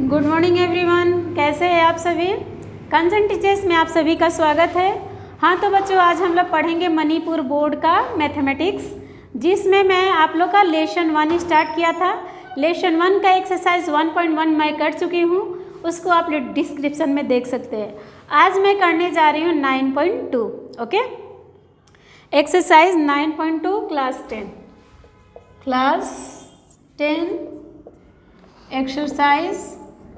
Good morning everyone, कैसे हैं आप सभी। कंचन टीचर्स में आप सभी का स्वागत है। हाँ तो बच्चों, आज हम लोग पढ़ेंगे मणिपुर बोर्ड का मैथमेटिक्स, जिसमें मैं आप लोग का लेसन 1 स्टार्ट किया था। लेसन 1 का एक्सरसाइज 1.1 मैं कर चुकी हूँ, उसको आप लोग डिस्क्रिप्शन में देख सकते हैं। आज मैं करने जा रही हूँ 9.2। ओके, एक्सरसाइज 9.2 क्लास 10 एक्सरसाइज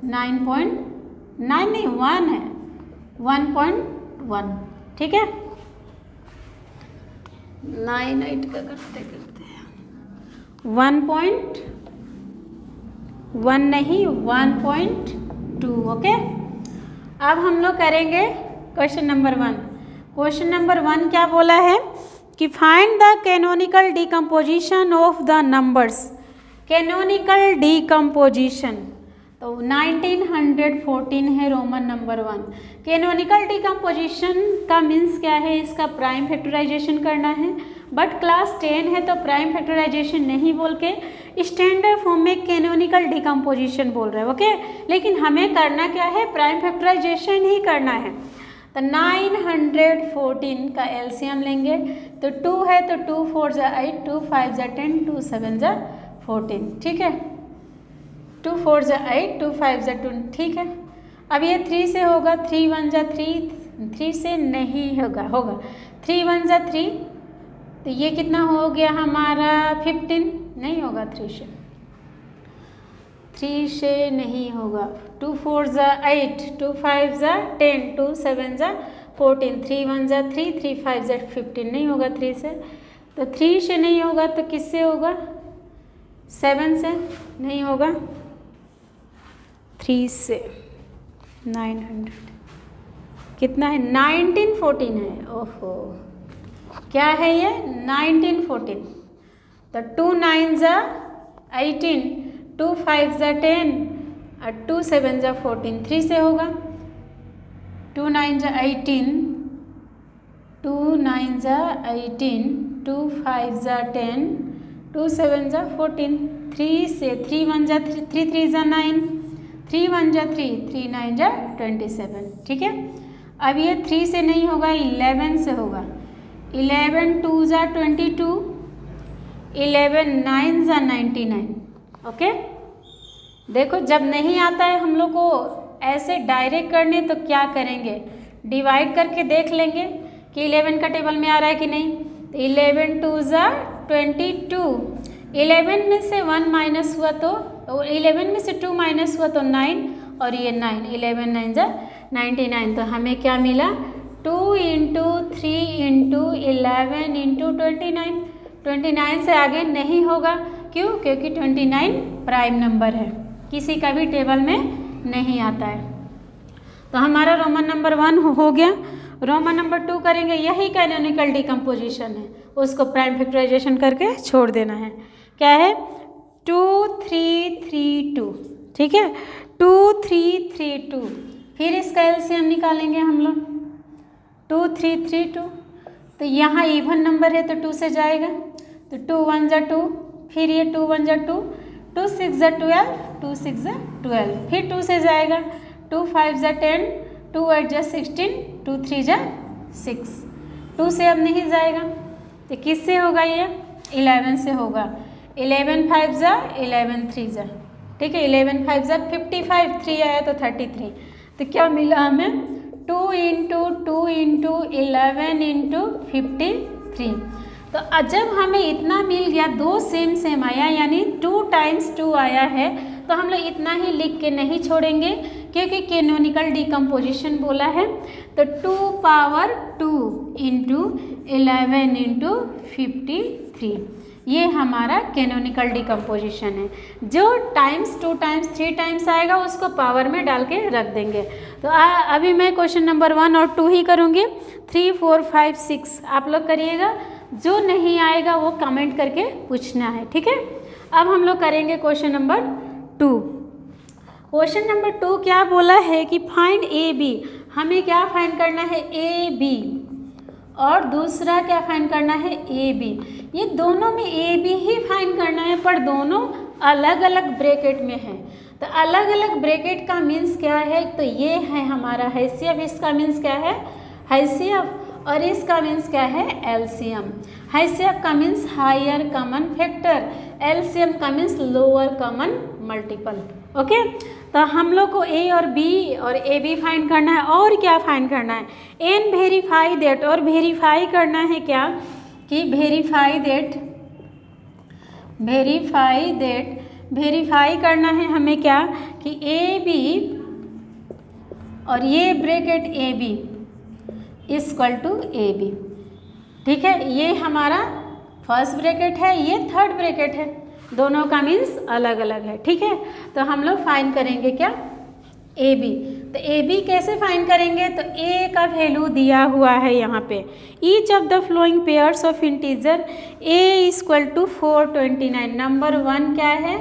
9.9 नहीं 1 है, 1.1। ठीक है, 9 8 का करते हैं 1.1 नहीं 1.2। ओके, अब हम लोग करेंगे क्वेश्चन नंबर 1। क्वेश्चन नंबर 1 क्या बोला है कि find the canonical decomposition of the numbers. Canonical decomposition तो 1914 है रोमन नंबर 1। कैनोनिकल डिकम्पोजिशन का मीन्स क्या है, इसका प्राइम फैक्टराइजेशन करना है। बट क्लास 10 है तो प्राइम फैक्टराइजेशन नहीं बोल के स्टैंडर्ड फॉर्म में कैनोनिकल डिकम्पोजिशन बोल रहे हैं। ओके, लेकिन हमें करना क्या है, प्राइम फैक्टराइजेशन ही करना है। तो 914 का एलसीएम लेंगे तो 2 है तो 2 4 जा 8, 2 5 जा 10, 2 7 जा 14। ठीक है, 2 4 जा 8, 2 5 जा 2। ठीक है, अब ये 3 से होगा, 3 1 जा 3, 3 से नहीं होगा 3 1 जा 3, तो ये कितना हो गया हमारा 15, नहीं होगा 3 से नहीं होगा। 2 4 जा 8, 2 5 जा 10, 2 7 जा 14, 3 1 जा 3, 3 5 जा 15, नहीं होगा 3 से। तो 3 से नहीं होगा तो किससे होगा, 7 से नहीं होगा, 3 से 900 कितना है 1914 है। ओहो, क्या है ये 1914। तो 2 9 जा 18, 2 5 जा 10 और 2 7 जा 14, 3 से होगा। 2 9 जा 18, 2 9 जा 18, 2 5 जा 10, 2 7 जा 14, 3 से 3 1 जा 3, 3 3 जा 9, 3 1 जा 3, 3 9 जा 27। ठीक है, अब ये 3 से नहीं होगा, 11 से होगा। 11 2 जा 22, 11 9 जा 99। ओके, देखो जब नहीं आता है हम लोग को ऐसे डायरेक्ट करने तो क्या करेंगे, डिवाइड करके देख लेंगे कि 11 का टेबल में आ रहा है कि नहीं। तो 11 2 जा 22, 11 में से 1 माइनस हुआ तो 11 में से 2 माइनस हुआ तो 9, और ये 9, 11 9 जा 99। तो हमें क्या मिला, 2 × 3 × 11 × 29। 29 से आगे नहीं होगा, क्यों, क्योंकि 29 प्राइम नंबर है, किसी का भी टेबल में नहीं आता है। तो हमारा रोमन नंबर 1 हो गया। रोमन नंबर 2 करेंगे, यही कैनोनिकल डिकम्पोजिशन है, उसको प्राइम फैक्टराइजेशन करके छोड़ देना है। क्या है 2 3 3 2। ठीक है, 2 3 3 2। फिर इसका एलसीएम निकालेंगे हम लोग, 2 3 3 2। तो यहाँ इवन नंबर है तो 2 से जाएगा, तो 2 1 जा 2, फिर ये 2 1 जा 2, 2 6 जा 12, 2 6 जा 12, फिर 2 से जाएगा, 2 5 जा 10, 2 8 जा 16, 2 3 जा 6। 2 से अब नहीं जाएगा तो किससे होगा, ये 11 से होगा। 11 5 जा 11 3 जा। ठीक है, 11 5 जा 55, 3 आया तो 33। तो क्या मिला हमें, 2 × 2 × 11 × 53। तो जब हमें इतना मिल गया, 2 सेम आया, यानी 2 टाइम्स 2 आया है, तो हम लोग इतना ही लिख के नहीं छोड़ेंगे, क्योंकि कैनोनिकल डिकम्पोजिशन बोला है। तो 2 पावर 2 × 11 × 53, ये हमारा कैनोनिकल डिकम्पोजिशन है। जो टाइम्स 2 टाइम्स 3 टाइम्स आएगा उसको पावर में डाल के रख देंगे। तो अभी मैं क्वेश्चन नंबर 1 और 2 ही करूँगी, 3 4 5 6 आप लोग करिएगा, जो नहीं आएगा वो कमेंट करके पूछना है। ठीक है, अब हम लोग करेंगे क्वेश्चन नंबर 2। क्वेश्चन नंबर 2 क्या बोला है कि फाइंड ए बी। हमें क्या फाइंड करना है, ए बी, और दूसरा क्या फाइंड करना है, ए बी। ये दोनों में ए बी ही फाइंड करना है, पर दोनों अलग अलग ब्रैकेट में है। तो अलग अलग ब्रैकेट का मीन्स क्या है, तो ये है हमारा हैसियफ, इसका मीन्स क्या है हैसियफ, और इसका मीन्स क्या है एलसीएम। हैसियफ का means higher common factor, LCM का means lower common multiple. Okay, तो हम लोग को ए और बी और ए बी फाइंड करना है, और क्या फाइंड करना है एन वेरीफाई दैट, और वेरीफाई करना है क्या कि वेरीफाई करना है हमें क्या कि ए बी और ये bracket A B equal to A B. ठीक है, ये हमारा फर्स्ट ब्रैकेट है, ये थर्ड ब्रैकेट है, दोनों का मीन्स अलग अलग है। ठीक है, तो हम लोग फाइंड करेंगे क्या ए बी। तो ए बी कैसे फाइंड करेंगे, तो ए का वैल्यू दिया हुआ है यहाँ पे, each of the following pairs of integer A equal to 429। Number 1 क्या है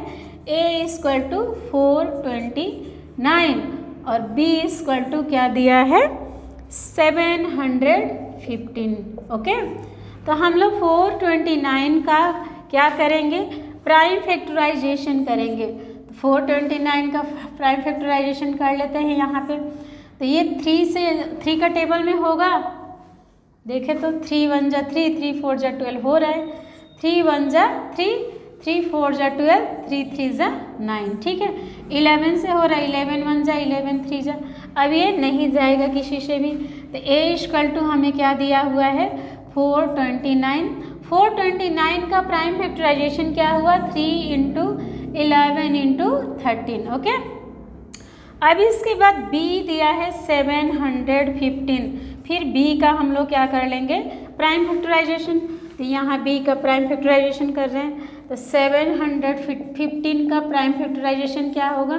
ए इक्वल टू 429 और बी इक्वल टू क्या दिया है 715। ओके, तो हम लोग 429 का क्या करेंगे प्राइम फैक्टराइजेशन करेंगे। 429 का प्राइम फैक्टराइजेशन कर लेते हैं यहाँ पे। तो ये 3 का टेबल में होगा, देखें तो 3 1 जा 3, 3 4 जा 12 हो रहा है, 3 1 जा 3, 3 4 जा 12, 3 3 जा 9। ठीक है, 11 से हो रहा है, 11 1 जा 11 3 जा, अब ये नहीं जाएगा किसी से भी। तो ए इक्वल टू हमें क्या दिया हुआ है 429। 429 का प्राइम फैक्टराइजेशन क्या हुआ 3 × 11 × 13। ओके, अब इसके बाद b दिया है 715, फिर b का हम लोग क्या कर लेंगे प्राइम फैक्टराइजेशन। तो यहाँ b का प्राइम फैक्टराइजेशन कर रहे हैं, तो 715 का प्राइम फैक्टराइजेशन क्या होगा,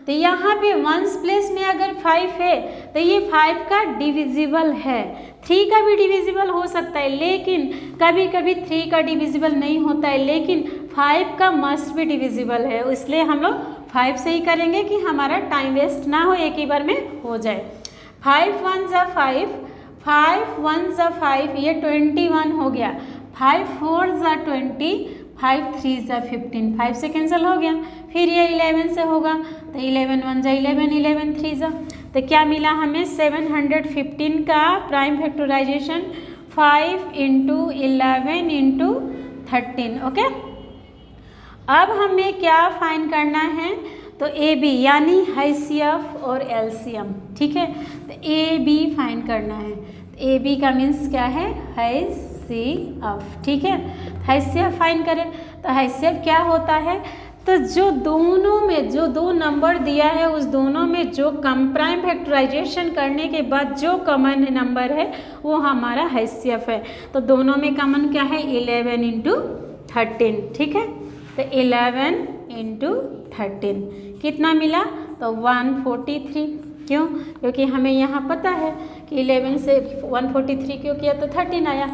तो यहाँ पे वंस प्लेस में अगर 5 है तो ये 5 का डिविजिबल है, 3 का भी डिविजिबल हो सकता है, लेकिन कभी कभी 3 का डिविजिबल नहीं होता है, लेकिन 5 का मस्ट भी डिविजिबल है, इसलिए हम लोग 5 से ही करेंगे कि हमारा टाइम वेस्ट ना हो, एक ही बार में हो जाए। 5 1 जा 5, 5 1 जा 5, ये 21 हो गया, 5 4 जा 20, 5 3 जा 15, 5 से कैंसिल हो गया, फिर ये 11 से होगा, तो 11 1 जा 11, 11 3 जा, तो क्या मिला हमें 715 का प्राइम फैक्टराइजेशन 5 × 11 × 13। ओके, अब हमें क्या फाइंड करना है, तो ए बी यानी हैसियफ और एलसीएम। ठीक है, तो ए बी फाइंड करना है, तो ए बी का मीन्स क्या है हैसियफ। ठीक है, हैसियफ फाइंड करें, तो हैसियफ क्या होता है, तो जो दोनों में जो 2 नंबर दिया है उस दोनों में जो कम प्राइम फैक्टराइजेशन करने के बाद जो कॉमन नंबर है वो हमारा हैसियफ है। तो दोनों में कॉमन क्या है 11 × 13। ठीक है, तो 11 × 13 कितना मिला, तो 143। क्यों, क्योंकि हमें यहाँ पता है कि 11 से 143 क्यों किया तो 13 आया।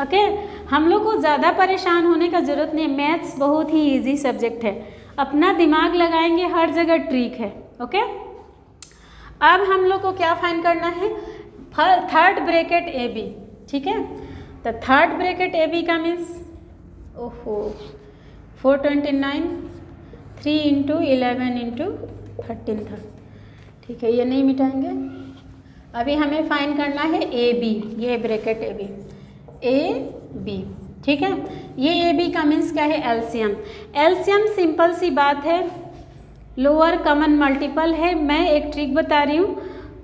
ओके, हम लोग को ज़्यादा परेशान होने का ज़रूरत नहीं है, मैथ्स बहुत ही इजी सब्जेक्ट है, अपना दिमाग लगाएंगे हर जगह ट्रिक है। ओके, अब हम लोग को क्या फाइंड करना है थर्ड ब्रैकेट ए बी। ठीक है, तो थर्ड ब्रैकेट ए बी का मीन्स 429 3 × 11 × 13 था। ठीक है, ये नहीं मिटाएंगे, अभी हमें फाइंड करना है ए बी, ये ब्रैकेट ए बी ठीक है, ये ए बी का मीन्स क्या है एलसीएम। एलसीएम सिंपल सी बात है, लोअर कॉमन मल्टीपल है। मैं एक ट्रिक बता रही हूँ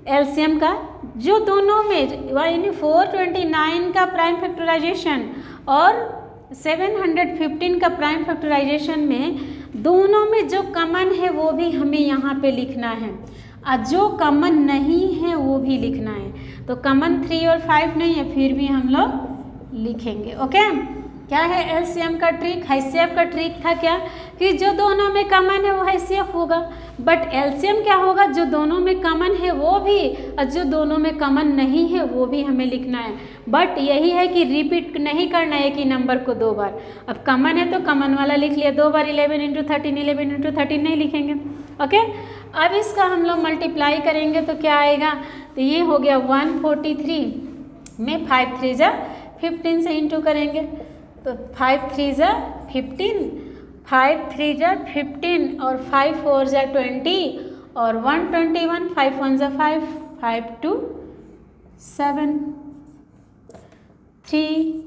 एलसीएम का, जो दोनों में यानी 429 का प्राइम फैक्टराइजेशन और 715 का प्राइम फैक्टराइजेशन में दोनों में जो कॉमन है वो भी हमें यहाँ पे लिखना है, और जो कॉमन नहीं है वो भी लिखना है। तो कॉमन 3 और 5 नहीं है, फिर भी हम लोग लिखेंगे। ओके, क्या है एलसीएम का ट्रिक, हैसियफ का ट्रिक था क्या कि जो दोनों में कॉमन है वो हैसियफ होगा, बट एलसीएम क्या होगा जो दोनों में कॉमन है वो भी, और जो दोनों में कॉमन नहीं है वो भी हमें लिखना है। बट यही है कि रिपीट नहीं करना है एक ही नंबर को 2 बार। अब कॉमन है तो कॉमन वाला लिख लिया, 2 बार 11 × 13, 11 × 13 नहीं लिखेंगे। ओके, अब इसका हम लोग मल्टीप्लाई करेंगे तो क्या आएगा, तो ये हो गया 143 में 5 3 जा 15 से इंटू करेंगे, तो 5 3 जा 15 5 3 जा 15 और 5 4 जा 20 और 121, 5 1 जा 5, 5 2 7, 3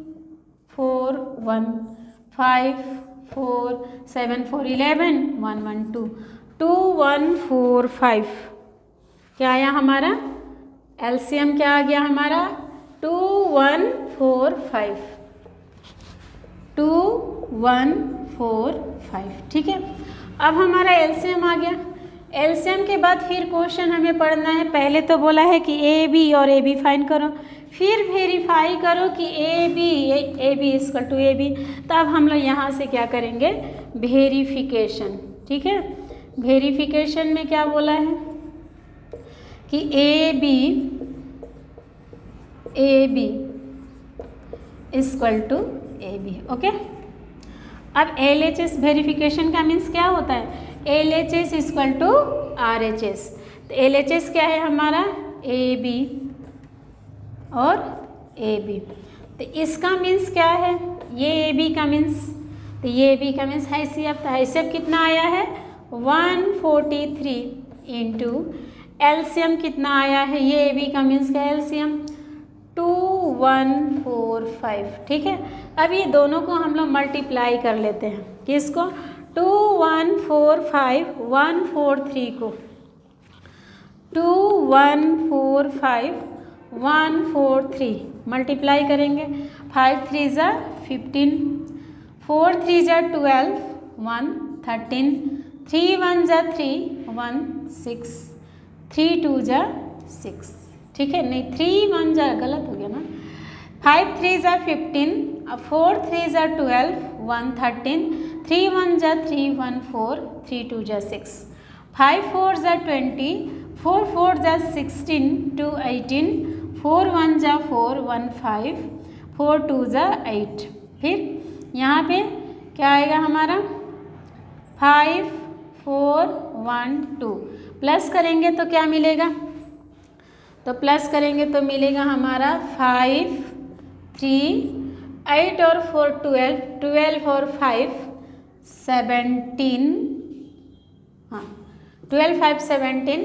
4 1 5 4 7 4 11 1 1 2 2 1 4 5। क्या आया हमारा एलसीएम? क्या आ गया हमारा? 2 1 4 5, 2 1 4 5। ठीक है, अब हमारा एलसीएम आ गया। एलसीएम के बाद फिर क्वेश्चन हमें पढ़ना है। पहले तो बोला है कि ए बी और ए बी फाइंड करो, फिर वेरीफाई करो कि A B equal to A B. तब हम लोग यहाँ से क्या करेंगे? वेरिफिकेशन। ठीक है, वेरिफिकेशन में क्या बोला है कि A B equal to A B. Okay, अब LHS वेरिफिकेशन का मीन्स क्या होता है? LHS equal to RHS। तो LHS क्या है हमारा? AB और AB। तो इसका मीन्स क्या है? ये AB का मीन्स, तो ये AB का मीन्स हैसियत। तो हैसियत कितना आया है? 143 इंटू एलसीएम कितना आया है? ये AB का मीन्स का एलसीएम 2145। ठीक है, अब ये दोनों को हम लोग मल्टीप्लाई कर लेते हैं। किसको? 2145 143 को 2145 143 मल्टीप्लाई करेंगे। 5 3 जा 15, 4 3 जा 12, 1 13, 3 1 जा 3 1 6, 3 2 जा 6। ठीक है, नहीं 3 1 जा गलत हो गया ना। 5 3 जा 15, 4 3 जा 12, 1 13, 3 1 जा 3 1 4, 3 2 जा 6, 5 4 जा 20, 4 4 जा 16, 2 18, 4 1 जा 4 1 5, 4 2 जा 8। फिर यहाँ पे क्या आएगा हमारा? 5 4 1 2 प्लस करेंगे तो क्या मिलेगा? तो प्लस करेंगे तो मिलेगा हमारा 5 3 8 और 4 12, 12 और 5 17, हाँ 12 5 17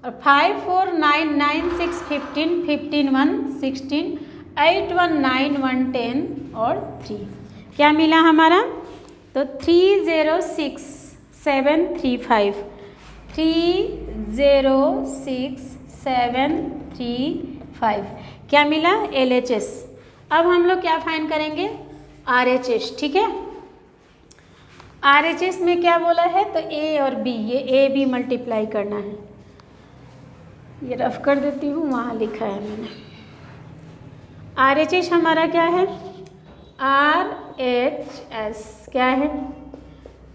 और 5 4 9 9 6 15, 15 1 16, 8 1 9 1 10 और 3। क्या मिला हमारा? तो 306 735, 306 735 क्या मिला? LHS। अब हम लोग क्या फाइंड करेंगे? RHS। ठीक है, RHS में क्या बोला है? तो A और B, ये A B मल्टीप्लाई करना है। ये रफ कर देती हूँ, वहाँ लिखा है मैंने। RHS हमारा क्या है? RHS क्या है?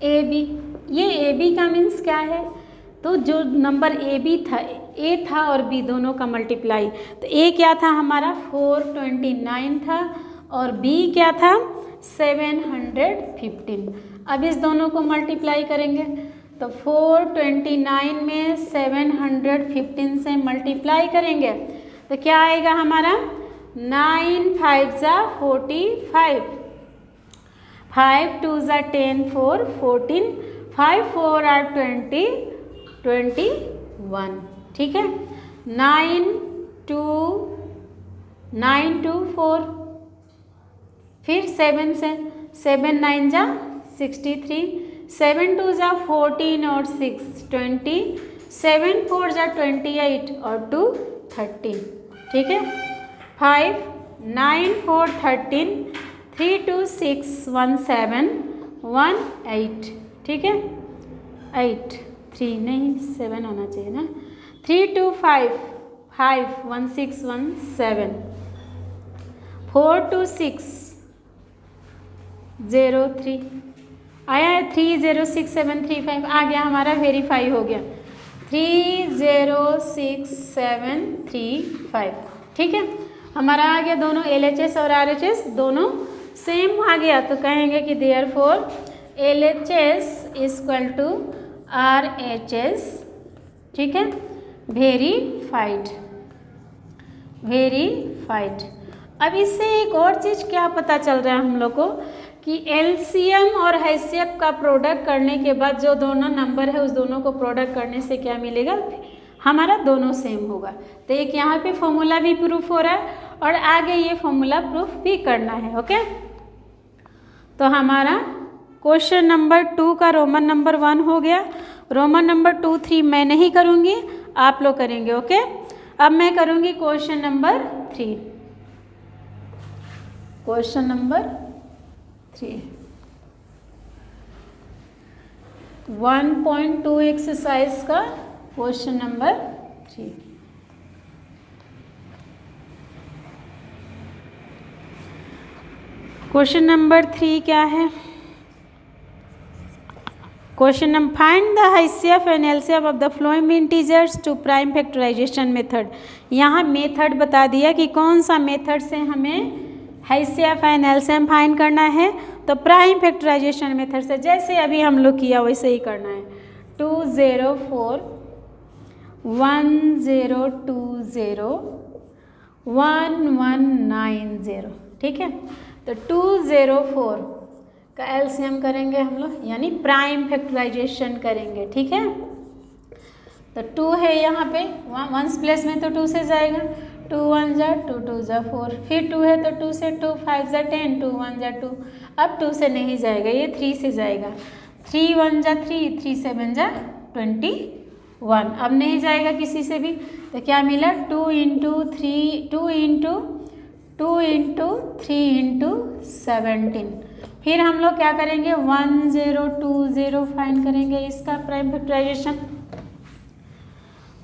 AB। ये AB का मीन्स क्या है? तो जो नंबर AB था, A था और B दोनों का मल्टीप्लाई। तो A क्या था हमारा? 429 था और B क्या था? 715। अब इस दोनों को मल्टीप्लाई करेंगे तो 429 में 715 से मल्टीप्लाई करेंगे तो क्या आएगा हमारा? 9 5 जा 45, 5 2 जा 10 4 14, 5 4 are 20 21। ठीक है, 9 2 4, फिर 7 से 7 9 जा 63, 7 2 जा 14 और 6 20, 7 4 जा 28 और 2 30। ठीक है, 5 9 4 13, 3 2 6 1 7 1 8। ठीक है, 8 3 नहीं 7 आना चाहिए ना। 3 2 5 5 1 6 1 7, 4 2 6 0 3 आया है। 3 0 6 7 3 5 आ गया हमारा, वेरीफाई हो गया। 3 0 6 7 3 5। ठीक है, हमारा आ गया। दोनों LHS और RHS दोनों सेम आ गया तो कहेंगे कि therefore LHS equal to RHS। ठीक है, वेरीफाइड। अब इससे एक और चीज़ क्या पता चल रहा है हम लोग को कि एलसीएम और एचसीएफ का प्रोडक्ट करने के बाद जो दोनों नंबर है उस दोनों को प्रोडक्ट करने से क्या मिलेगा, हमारा दोनों सेम होगा। तो एक यहाँ पे फॉर्मूला भी प्रूफ हो रहा है और आगे ये फॉर्मूला प्रूफ भी करना है। ओके, तो हमारा क्वेश्चन नंबर 2 का रोमन नंबर 1 हो गया। रोमन नंबर 2, 3 मैं नहीं करूँगी, आप लोग करेंगे। ओके, अब मैं करूँगी question number 3। Question number 3 1.2 exercise का क्वेश्चन नंबर 3। क्वेश्चन नंबर 3 क्या है? Question number, find the HCF and LCM of the following integers to prime factorisation method. यहाँ मेथड बता दिया कि कौन सा मेथड से हमें HCF एंड LCM फाइंड करना है। तो प्राइम फैक्टराइजेशन मेथड से, जैसे अभी हम लोग किया वैसे ही करना है। 204 1020 1190, ठीक है। तो 204 का एलसीएम करेंगे हम लोग, यानी प्राइम फैक्टराइजेशन करेंगे, ठीक है। तो 2 है यहाँ पे, वंस प्लेस में तो 2 से जाएगा। 2 1 जा 2 2 जा 4, फिर 2 है तो 2 से 2 5 जा 10 2 1 जा 2। अब 2 से नहीं जाएगा, ये 3 से जाएगा। 3 1 जा 3 3 7 जा 21। अब नहीं जाएगा किसी से भी, तो क्या मिला 2 इंटू 3 2 इंटू 3 इंटू 17। फिर हम लोग क्या करेंगे 1020 फाइंड करेंगे इसका प्राइम फैक्टराइजेशन।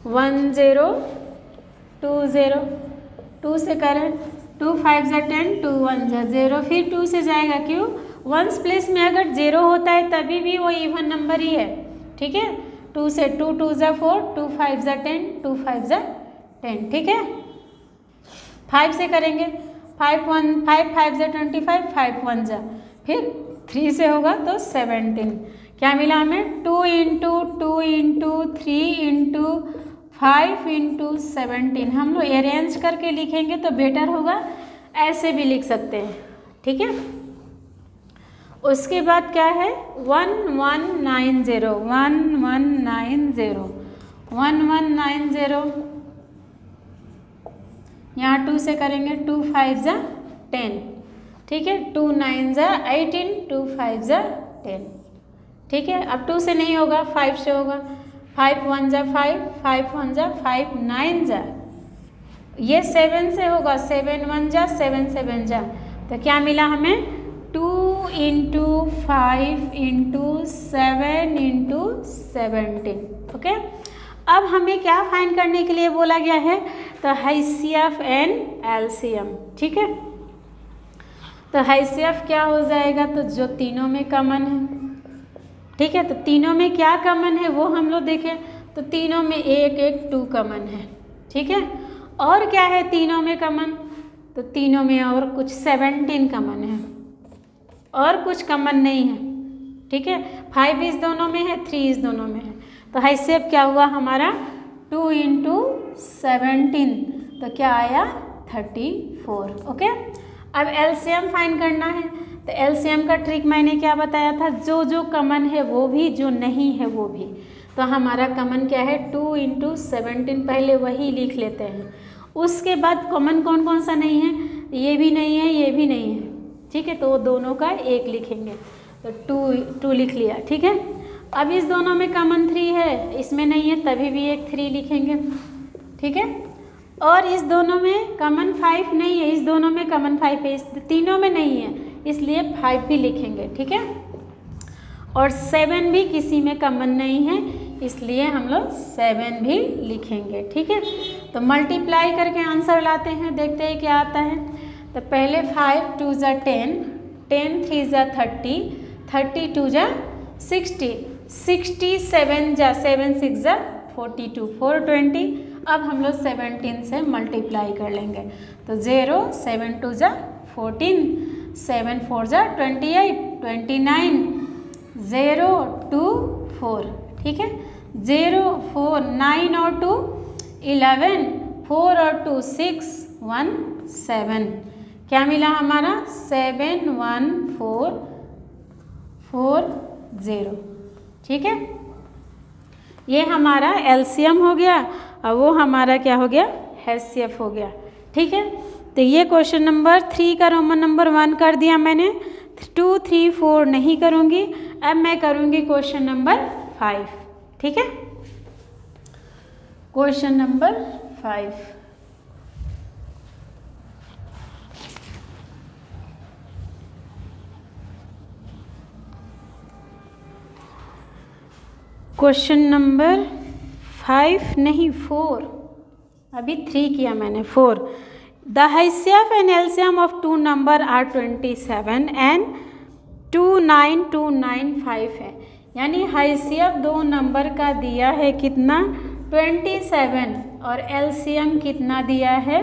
1020 2 से करें, 2 5 जा 10 2 1 जा 0, फिर 2 से जाएगा। क्यों? वंस प्लेस में अगर 0 होता है तभी भी वो इवन नंबर ही है, ठीक है। 2 से 2 2 जा 4 2 5 जा 10 2 5 जा 10, ठीक है। 5 से करेंगे, 5 5 जा 25 5 1 जा, फिर 3 से होगा तो 17। क्या मिला हमें 2 इंटू 2 इंटू 3 इंटू 5 इंटू 17। हम लोग अरेंज करके लिखेंगे तो बेटर होगा, ऐसे भी लिख सकते हैं, ठीक है। उसके बाद क्या है 1190 यहाँ 2 से करेंगे, 2 5 जा 10, ठीक है। 2 9 जा 18 2 5 जा 10, ठीक है। अब 2 से नहीं होगा, 5 से होगा। 5 1 जा 5 5 1 जा 5 9 जा, ये 7 से होगा। 7 1 जा 7 7 जा, तो क्या मिला हमें 2 इंटू 5 इंटू 7 इंटू 17, ओके। अब हमें क्या फाइंड करने के लिए बोला गया है, तो HCF एंड LCM, ठीक है। तो HCF क्या हो जाएगा, तो जो तीनों में कॉमन है, ठीक है। तो तीनों में क्या कॉमन है वो हम लोग देखें, तो तीनों में 1 1 2 कॉमन है, ठीक है। और क्या है तीनों में कॉमन, तो तीनों में और कुछ 17 कॉमन है, और कुछ कॉमन नहीं है, ठीक है। 5 इस दोनों में है, 3 इस दोनों में है। तो HCF क्या हुआ हमारा 2 इंटू 17, तो क्या आया 34, ओके। अब LCM फाइंड करना है, तो LCM का ट्रिक मैंने क्या बताया था, जो जो कॉमन है वो भी, जो नहीं है वो भी। तो हमारा कॉमन क्या है 2 इंटू 17, पहले वही लिख लेते हैं। उसके बाद कॉमन कौन कौन सा नहीं है, ये भी नहीं है ये भी नहीं है, ठीक है। तो दोनों का 1 लिखेंगे, तो 2 लिख लिया, ठीक है। अब इस दोनों में कॉमन 3 है, इसमें नहीं है तभी भी एक 3 लिखेंगे, ठीक है। और इस दोनों में कॉमन 5 नहीं है, इस दोनों में कॉमन 5 है, इस तीनों में नहीं है, इसलिए 5 भी लिखेंगे, ठीक है। और 7 भी किसी में कॉमन नहीं है, इसलिए हम लोग 7 भी लिखेंगे, ठीक है। तो मल्टीप्लाई करके आंसर लाते हैं, देखते हैं क्या आता है। तो पहले 5 2 जा 10 10 3 जा 30 32 जा 60 67 जा 7 6 जा 42 420। अब हम लोग 17 से मल्टीप्लाई कर लेंगे, तो 0 7 2 जा 14 7 4 जा 28 29 0 2 4, ठीक है। 0 4 9 और 2 11 4 और 2 6 1 7, क्या मिला हमारा 7 1 4 40। ठीक है, ये हमारा एलसीएम हो गया और वो हमारा क्या हो गया, एचसीएफ हो गया। ठीक है, तो ये क्वेश्चन नंबर 3 का रोमन नंबर 1 कर दिया मैंने, 2, 3, 4 नहीं करूँगी। अब मैं करूँगी क्वेश्चन नंबर 5। ठीक है, क्वेश्चन नंबर 5। क्वेश्चन नंबर 5 नहीं 4, अभी 3 किया मैंने, 4। The HCF and LCM of two number are 27 and 29295 है, यानी HCF दो नंबर का दिया है कितना, 27 और LCM कितना दिया है,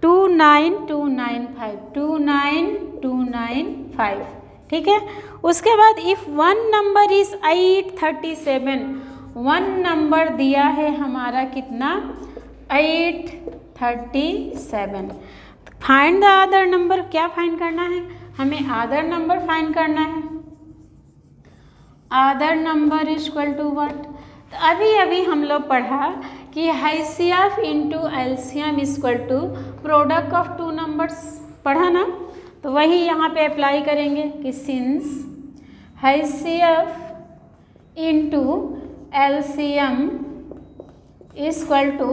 29295। ठीक है, उसके बाद if one number is 837, one number दिया है हमारा कितना, 837। फाइंड द अदर नंबर, क्या फाइंड करना है हमें, अदर नंबर फाइंड करना है। Other number equal to what, तो अभी हम लोग पढ़ा कि HCF into LCM equal to product of two numbers, पढ़ा ना, तो वही यहाँ पे अप्लाई करेंगे कि since HCF into LCM equal to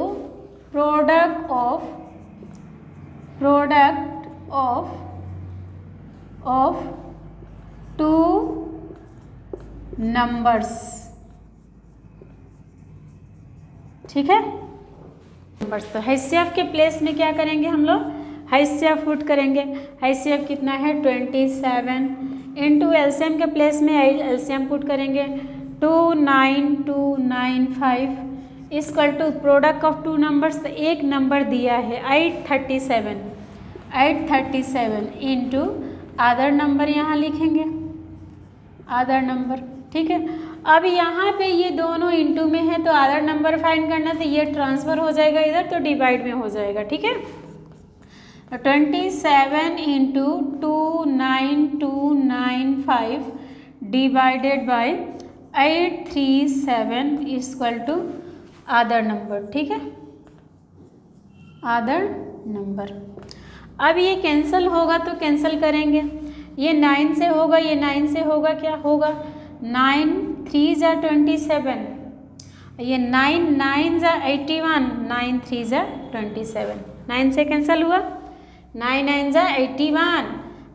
product of two numbers. ठीक है, नंबर्स, तो HCF के प्लेस में क्या करेंगे हम लोग, HCF पुट करेंगे। HCF कितना है 27, इंटू LCM के प्लेस में LCM पुट करेंगे 29295 equal to product of two numbers, तो एक नंबर दिया है 837 इंटू अदर नंबर यहाँ लिखेंगे, अदर नंबर। ठीक है, अब यहाँ पे ये दोनों इंटू में है तो अदर नंबर फाइंड करना, तो ये ट्रांसफ़र हो जाएगा इधर, तो डिवाइड में हो जाएगा। ठीक है, 27 into 29295 divided by 837 equal to other number. ठीक है, अदर नंबर। अब ये कैंसिल होगा तो कैंसिल करेंगे, ये 9 से होगा, ये 9 से होगा, क्या होगा, 9 3 जा 27, ये 9 9 जा 81, 9 3 जा 27, 9 से कैंसिल हुआ, 9 9 जा 81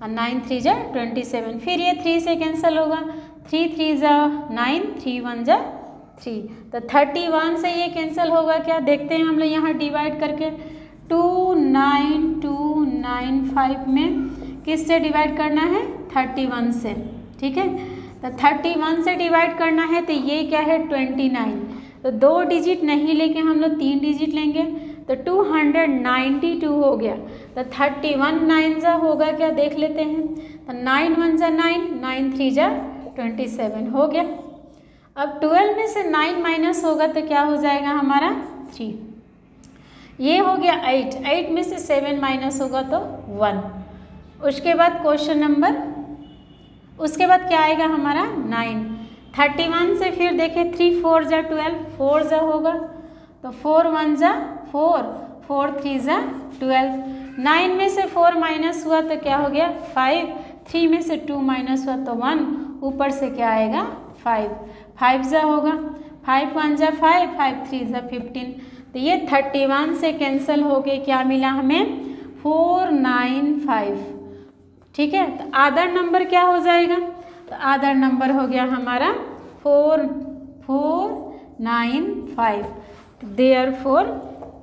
और 9 3 जा 27, फिर ये 3 से कैंसिल होगा, 3 3 जा 9, 3 1 जा 3, तो 31 से ये कैंसिल होगा, क्या देखते हैं हम लोग यहाँ डिवाइड करके, 29295 में किस से डिवाइड करना है, 31 से। ठीक है, तो 31 से डिवाइड करना है, तो ये क्या है 29, तो 2 डिजिट नहीं लेके हम लोग 3 डिजिट लेंगे, तो 292 हो गया, तो 31 9 जा होगा, क्या देख लेते हैं, तो 9 1 जा 9, 9 3 जा 27 हो गया। अब 12 में से 9 माइनस होगा तो क्या हो जाएगा हमारा 3, ये हो गया 8, 8 में से 7 माइनस होगा तो 1। उसके बाद क्वेश्चन नंबर, उसके बाद क्या आएगा हमारा 9, 31 से फिर देखें 3 4 जा 12, 4 जा होगा, तो 4 1 जा 4, 4 3 जा 12, 9 में से 4 माइनस हुआ तो क्या हो गया 5, 3 में से 2 माइनस हुआ तो 1, ऊपर से क्या आएगा 5, 5 जा होगा, 5 1 जा 5, 5 3 जा 15, तो ये 31 से कैंसिल हो गए, क्या मिला हमें 495। ठीक है, तो अदर नंबर क्या हो जाएगा, तो अदर नंबर हो गया हमारा 495, देयरफॉर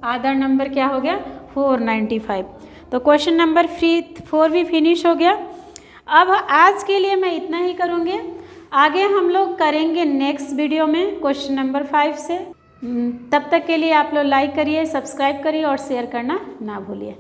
अदर नंबर क्या हो गया 495। तो क्वेश्चन नंबर 4 भी फिनिश हो गया। अब आज के लिए मैं इतना ही करूँगी, आगे हम लोग करेंगे नेक्स्ट वीडियो में क्वेश्चन नंबर 5 से। तब तक के लिए आप लोग लाइक करिए, सब्सक्राइब करिए और शेयर करना ना भूलिए।